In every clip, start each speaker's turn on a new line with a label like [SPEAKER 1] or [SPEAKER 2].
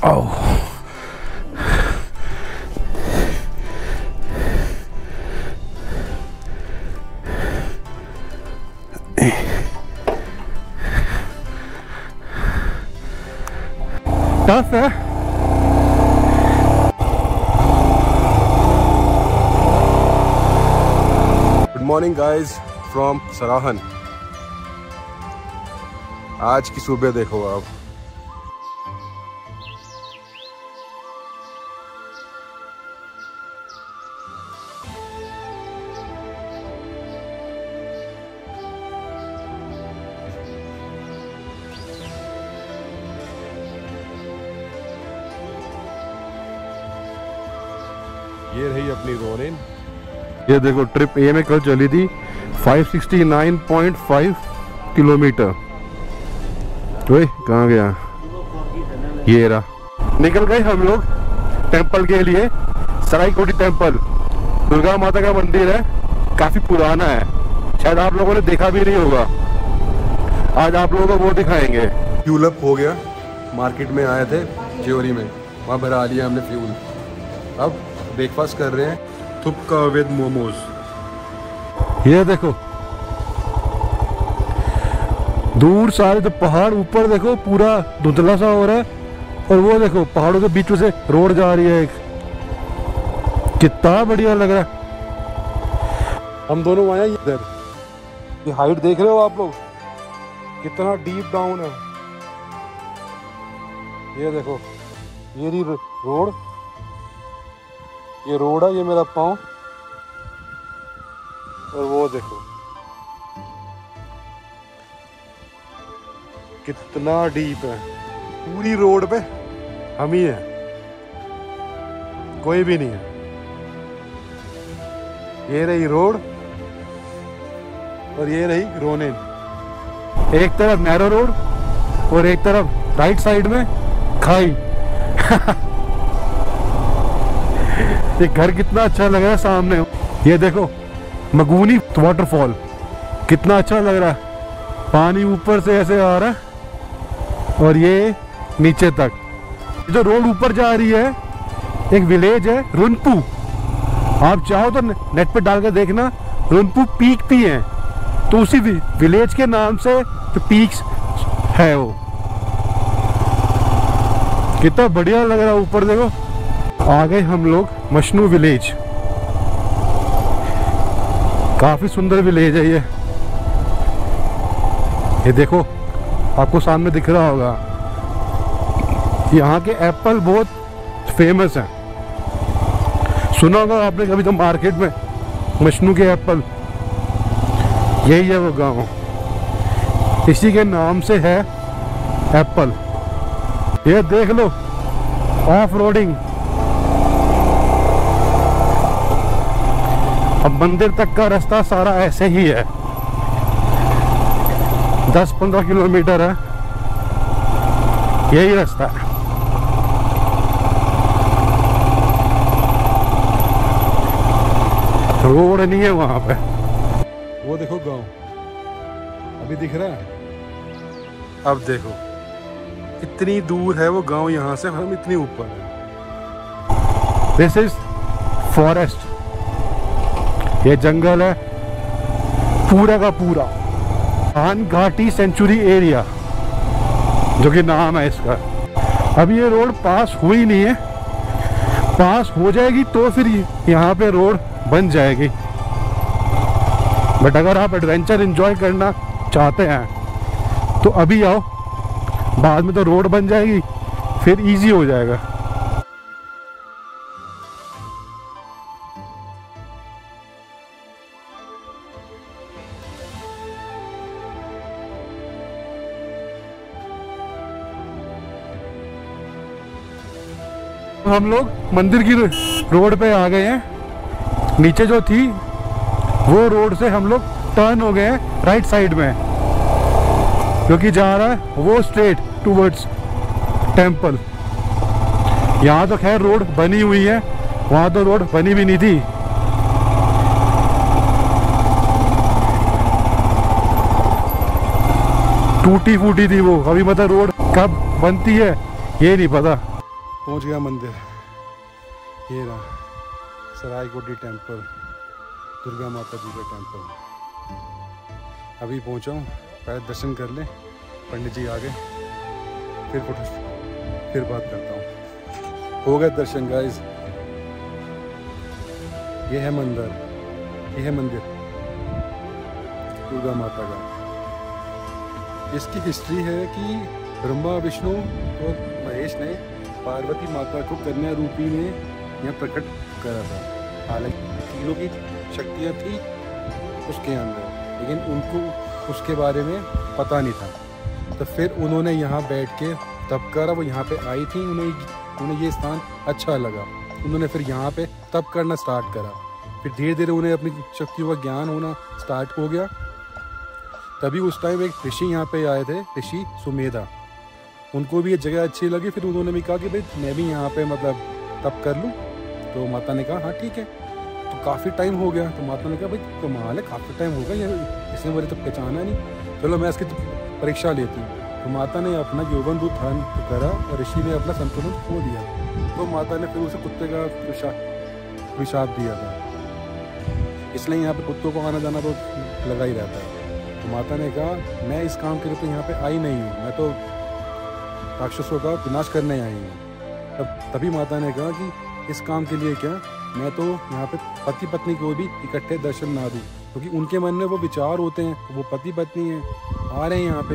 [SPEAKER 1] ओह tough है।
[SPEAKER 2] Good morning guys from Sarahan. आज की सुबह देखो आप। ये रही अपनी रोनिन।
[SPEAKER 1] ये देखो ट्रिप ए में कल चली थी 569.5 किलोमीटर। ओए कहाँ गया? ये रहा। निकल गए हम लोग टेंपल के लिए। सरायकोटी टेंपल दुर्गा माता का मंदिर है, काफी पुराना है, शायद आप लोगों ने देखा भी नहीं होगा। आज आप लोगों को वो दिखाएंगे।
[SPEAKER 2] फ्यूल अप हो गया। मार्केट में आए थे ज्योरी में, वहाँ भरा लिया हमने फ्यूल। अब ब्रेकफास्ट कर रहे हैं थुपका विद मोमोज।
[SPEAKER 1] ये देखो दूर सारे तो पहाड़, ऊपर देखो पूरा धुंधला सा हो रहा है, और वो देखो पहाड़ों के बीच में से रोड जा रही है एक। कितना बढ़िया लग रहा है। हम दोनों आए इधर। ये हाइट देख रहे हो आप लोग, कितना डीप डाउन है। ये देखो ये रही रोड, ये रोड है, ये मेरा पाँव, और वो देखो कितना डीप है। पूरी रोड पे हम ही हैं, कोई भी नहीं है। ये रही रोड और ये रही रोनिन। एक तरफ नैरो रोड और एक तरफ राइट साइड में खाई। ये घर कितना अच्छा लग रहा है सामने। ये देखो मगुनी वाटरफॉल, कितना अच्छा लग रहा है। पानी ऊपर से ऐसे आ रहा है और ये नीचे तक। जो रोड ऊपर जा रही है, एक विलेज है रुनपू। आप चाहो तो नेट पे डाल के देखना, रुनपू पीक भी है, तो उसी विलेज के नाम से जो पीक्स है वो। कितना बढ़िया लग रहा है। ऊपर देखो आ गए हम लोग मशनू विलेज। काफी सुंदर विलेज है ये। ये देखो आपको सामने दिख रहा होगा, यहाँ के एप्पल बहुत फेमस हैं। सुना होगा आपने कभी तो मार्केट में मशनू के एप्पल। यही है वो गांव, इसी के नाम से है एप्पल। ये देख लो ऑफ रोडिंग। अब मंदिर तक का रास्ता सारा ऐसे ही है, 10-15 किलोमीटर है, यही रास्ता है। रोड नहीं है वहां पे। वो देखो गांव अभी दिख रहा है। अब देखो इतनी दूर है वो गांव, यहाँ से हम इतनी ऊपर है। This is forest. ये जंगल है पूरा का पूरा। आन घाटी सेंचुरी एरिया जो कि नाम है इसका। अभी ये रोड पास हुई नहीं है, पास हो जाएगी तो फिर यहाँ पे रोड बन जाएगी। बट अगर आप एडवेंचर एंजॉय करना चाहते हैं तो अभी आओ, बाद में तो रोड बन जाएगी, फिर इजी हो जाएगा। हम लोग मंदिर की रोड पे आ गए हैं। नीचे जो थी वो रोड से हम लोग टर्न हो गए हैं राइट साइड में, क्योंकि जा रहा है वो स्ट्रेट टूवर्ड्स टेंपल। यहाँ तो खैर रोड बनी हुई है, वहाँ तो रोड बनी भी नहीं थी। टूटी फूटी थी वो। अभी मतलब रोड कब बनती है ये नहीं पता। पहुंच गया मंदिर, ये रहा सरायकोटी टेम्पल, दुर्गा माता जी का टेम्पल। अभी पहुंचा हूँ, पहले दर्शन कर ले, पंडित जी आ गए, फिर बात करता हूँ। हो गए दर्शन गाइस। ये है मंदिर, ये है मंदिर दुर्गा माता का। इसकी हिस्ट्री है कि ब्रह्मा विष्णु और महेश ने पार्वती माता को कन्या रूपी में यहाँ प्रकट करा था। हालांकि तीनों की शक्तियाँ थी उसके अंदर, लेकिन उनको उसके बारे में पता नहीं था। तो फिर उन्होंने यहाँ बैठ के तप करा, वो यहाँ पे आई थी, उन्हें ये स्थान अच्छा लगा, उन्होंने फिर यहाँ पे तप करना स्टार्ट करा। फिर धीरे धीरे उन्हें अपनी शक्तियों का ज्ञान होना स्टार्ट हो गया। तभी उस टाइम एक ऋषि यहाँ पे आए थे, ऋषि सुमेधा। उनको भी ये जगह अच्छी लगी, फिर उन्होंने भी कहा कि भाई मैं भी यहाँ पे मतलब तप कर लूँ। तो माता ने कहा हाँ ठीक है। तो काफ़ी टाइम हो गया, तो माता ने कहा भाई कमाल है, काफ़ी टाइम हो गया, इसने मुझे तो पहचाना नहीं, चलो मैं इसकी परीक्षा लेती हूँ। तो माता ने अपना यौवन दूत धारण करा और ऋषि ने अपना संतुलन खो दिया। तो माता ने फिर उसे कुत्ते का विशाप दिया था, इसलिए यहाँ पे कुत्तों को आना जाना तो लगा ही रहता है। तो माता ने कहा मैं इस काम के लिए तो यहाँ पे आई नहीं हूँ, मैं तो राक्षसों का विनाश करने आई हूँ। तभी माता ने कहा कि इस काम के लिए क्या, मैं तो यहाँ पे पति पत्नी को भी इकट्ठे दर्शन ना दूँ, क्योंकि उनके मन में वो विचार होते हैं, वो पति पत्नी हैं, आ रहे हैं यहाँ पे,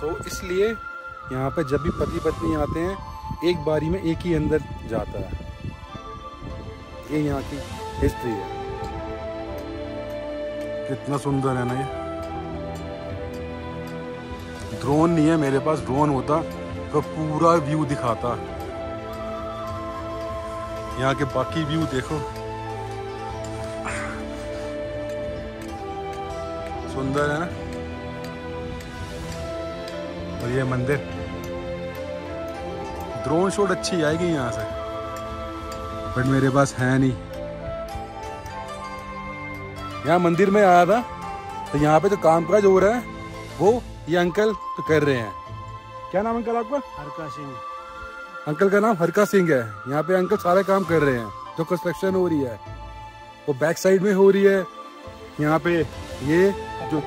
[SPEAKER 1] तो इसलिए यहाँ पे जब भी पति पत्नी आते हैं एक बारी में एक ही अंदर जाता है। ये यहाँ की हिस्ट्री है। कितना सुंदर है ना ये। ड्रोन नहीं है मेरे पास, ड्रोन होता तो पूरा व्यू दिखाता। यहाँ के बाकी व्यू देखो, सुंदर है ना। और ये मंदिर, ड्रोन शॉट अच्छी आएगी यहाँ से, बट मेरे पास है नहीं। यहाँ मंदिर में आया था, तो यहाँ पे जो कामकाज हो रहा है वो ये अंकल तो कर रहे हैं। क्या नाम अंकल आपका?
[SPEAKER 3] हरका सिंह।
[SPEAKER 1] अंकल का नाम हरका सिंह है। यहाँ पे अंकल सारे काम कर रहे हैं, जो कंस्ट्रक्शन हो रही है वो बैक साइड में हो रही है। यहाँ पे ये जो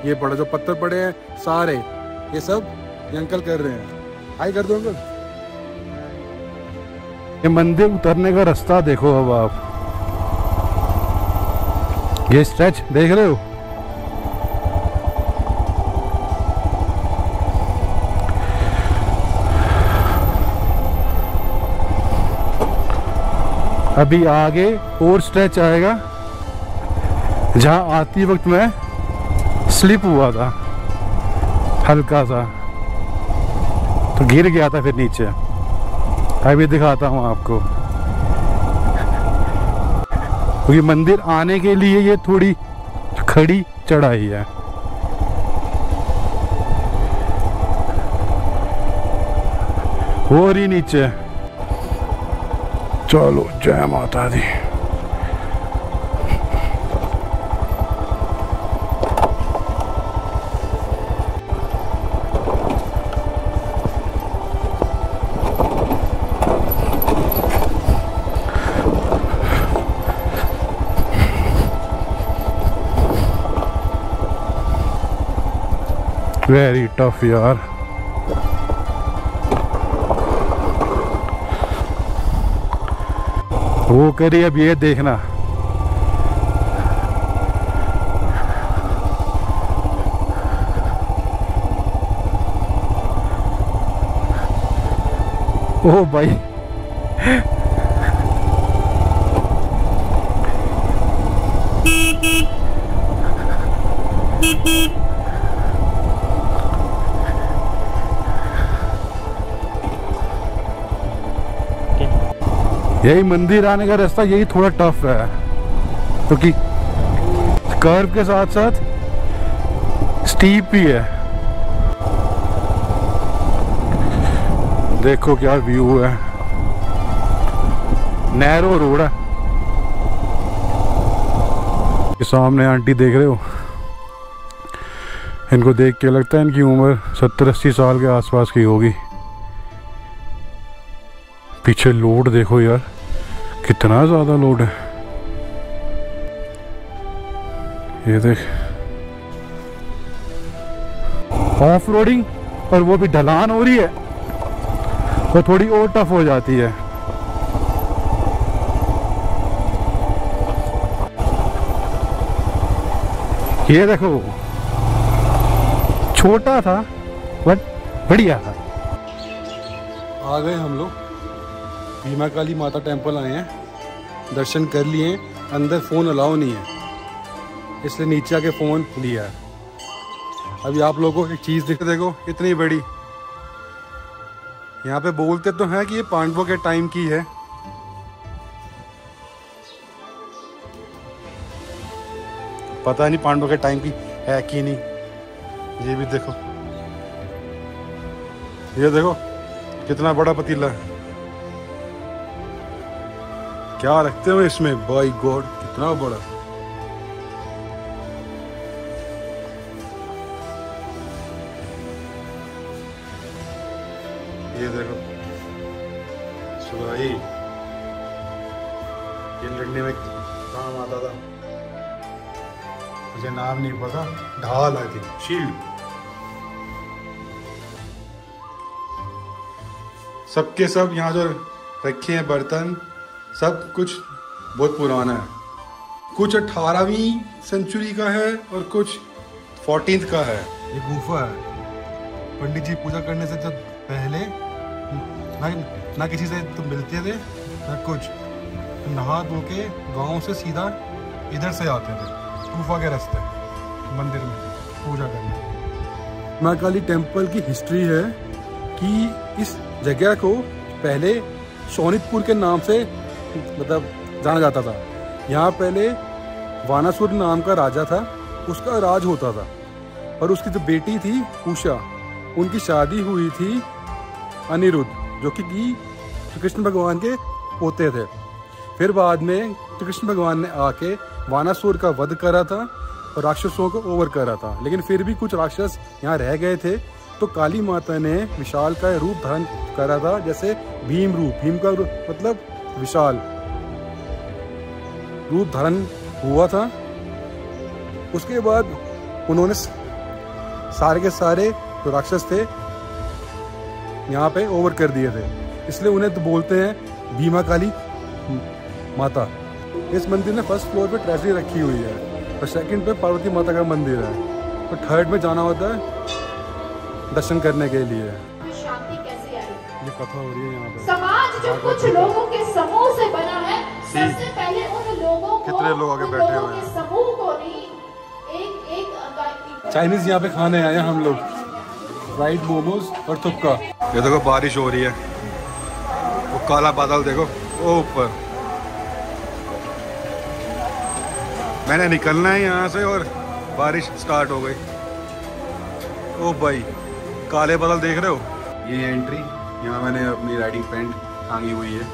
[SPEAKER 1] ये बड़ा जो पत्थर पड़े हैं सारे, ये सब ये अंकल कर रहे हैं। हाय कर दो अंकल। ये मंदिर उतरने का रास्ता देखो, अब आप ये स्ट्रेच देख रहे हो, अभी आगे और स्ट्रेच आएगा। जहां आती वक्त मैं स्लिप हुआ था हल्का सा, तो गिर गया था फिर नीचे। अभी दिखाता हूँ आपको, क्योंकि मंदिर आने के लिए ये थोड़ी खड़ी चढ़ाई है। और ही नीचे। चलो जय माता दी। वेरी टफ यार। वो करिए, अब ये देखना। ओ भाई यही मंदिर आने का रास्ता यही थोड़ा टफ है, क्योंकि कर्व के साथ साथ स्टीप भी है। देखो क्या व्यू है, नैरो रोड है। सामने आंटी देख रहे हो, इनको देख के लगता है इनकी उम्र 70-80 साल के आसपास की होगी। पीछे लोड देखो यार, कितना ज़्यादा लोड है। ये देख, ऑफ रोडिंग, और वो भी ढलान हो रही है, वो थोड़ी और टफ हो जाती है। ये देखो, छोटा था बट बढ़िया था।
[SPEAKER 2] आ गए हम लोग, भीमा काली माता टेम्पल आए हैं, दर्शन कर लिए हैं। अंदर फ़ोन अलाउ नहीं है, इसलिए नीचे आके फ़ोन लिया है। अभी आप लोगों को एक चीज़ देखो, इतनी बड़ी, यहाँ पे बोलते तो हैं कि ये पांडवों के टाइम की है। पता नहीं पांडवों के टाइम की है कि नहीं। ये भी देखो, ये देखो कितना बड़ा पतीला है, क्या रखते हो इसमें, बाय गॉड कितना बड़ा। ये देखो सुराही, ये लड़ने में काम आता था, मुझे नाम नहीं पता, ढाल आई थी, शील्ड। सबके सब यहाँ जो रखे हैं बर्तन, सब कुछ बहुत पुराना है। कुछ 18वीं सेंचुरी का है और कुछ 14th का है। ये गुफा है, पंडित जी पूजा करने से जब पहले ना किसी से तुम मिलते थे ना कुछ, नहा धो के गाँव से सीधा इधर से आते थे गुफा के रास्ते मंदिर में पूजा करने। माँ काली टेम्पल की हिस्ट्री है कि इस जगह को पहले शोनितपुर के नाम से मतलब जाना जाता था। यहाँ पहले वानासुर नाम का राजा था, उसका राज होता था, और उसकी जो बेटी थी उषा, उनकी शादी हुई थी अनिरुद्ध, जो कि श्री कृष्ण भगवान के पोते थे। फिर बाद में श्री कृष्ण भगवान ने आके वानासुर का वध करा था और राक्षसों को ओवर करा था, लेकिन फिर भी कुछ राक्षस यहाँ रह गए थे, तो काली माता ने विशाल का रूप धारण करा था, जैसे भीम रूप, भीम का रूप मतलब विशाल रूप धारण हुआ था। उसके बाद उन्होंने सारे के सारे जो राक्षस थे यहाँ पे ओवर कर दिए थे, इसलिए उन्हें तो बोलते हैं भीमा काली माता। इस मंदिर में फर्स्ट फ्लोर पे ट्रेजरी रखी हुई है और सेकंड पे पार्वती माता का मंदिर है, तो थर्ड में जाना होता है दर्शन करने के लिए।
[SPEAKER 3] शांति कैसे आई?
[SPEAKER 2] ये कथा हो रही है यहाँ पे।
[SPEAKER 3] समाज जो कुछ लोगों के समूह से बना है, सबसे पहले उन लोगों को,
[SPEAKER 2] कितने लोग आगे बैठे हुए हैं,
[SPEAKER 3] समूह को नहीं, एक
[SPEAKER 2] चाइनीज यहाँ पे खाने आए हैं हम लोग, फ्राइड मोमोज और थुक्का। ये देखो बारिश हो रही है, वो काला बादल देखो वो ऊपर। मैंने निकलना है यहाँ से और बारिश स्टार्ट हो गई। ओ भाई काले बादल देख रहे हो, ये एंट्री, यहाँ मैंने अपनी राइडिंग पैंट टांगी हुई है,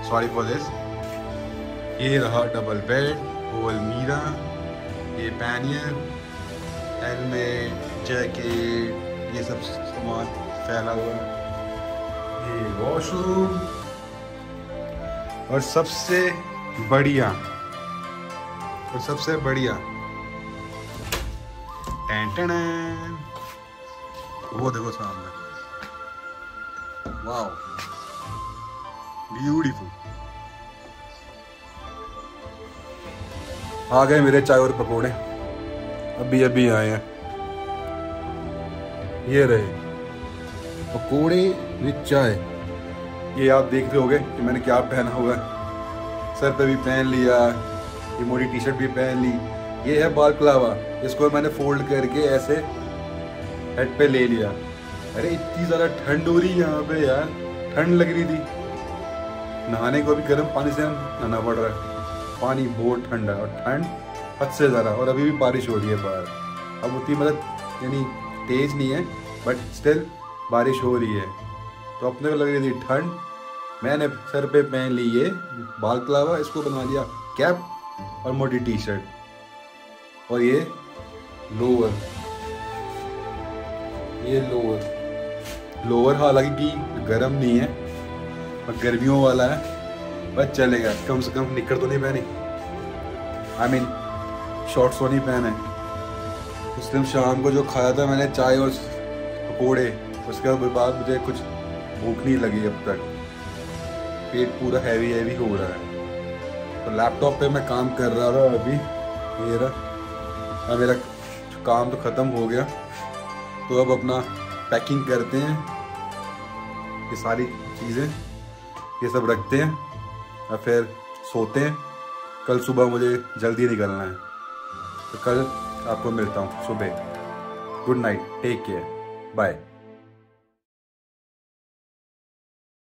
[SPEAKER 2] सॉरी फॉर दिस। ये रहा डबल बेड, वो अलमीरा, ये पैनियर, हेलमेट, जैकेट, ये सब सामान फैला हुआ है, ये वॉशरूम, और सबसे बढ़िया टेंटन, वो देखो सामने, वाओ ब्यूटीफुल। आ गए मेरे चाय और पकोड़े, अभी आए हैं। ये रहे पकोड़े विद चाय। ये आप देख रहे होगे कि मैंने क्या पहना हुआ है, सर पे भी पहन लिया, ये मोटी टी शर्ट भी पहन ली। ये है बालक्लावा, इसको मैंने फोल्ड करके ऐसे हेड पे ले लिया। अरे इतनी ज़्यादा ठंड हो रही है यहाँ पे यार, ठंड लग रही थी, नहाने को भी गर्म पानी से नहाना पड़ रहा है, पानी बहुत ठंडा और ठंड हद से ज़्यादा, और अभी भी बारिश हो रही है बाहर। अब उतनी मतलब यानी तेज़ नहीं है बट स्टिल बारिश हो रही है, तो अपने को लग रही थी ठंड। मैंने सर पे पहन ली ये बालक्लावा, इसको बना लिया कैप और मोटी टी शर्ट, और ये लोअर, लोअर हालांकि गर्म नहीं है और गर्मियों वाला है, बस चलेगा। कम से कम निक्कर तो नहीं पहनी, आई मीन शॉर्ट्स तो नहीं पहने। उस दिन शाम को जो खाया था मैंने चाय और पकोड़े, उसके बाद मुझे कुछ भूख नहीं लगी अब तक। पेट पूरा हैवी हैवी हो रहा है। तो लैपटॉप पे मैं काम कर रहा था अभी, ये रहा। अब मेरा काम तो ख़त्म हो गया, तो अब अपना पैकिंग करते हैं। ये सारी चीज़ें ये सब रखते हैं और फिर सोते हैं। कल सुबह मुझे जल्दी निकलना है, तो कल आपको मिलता हूँ सुबह। Good night, take care, bye.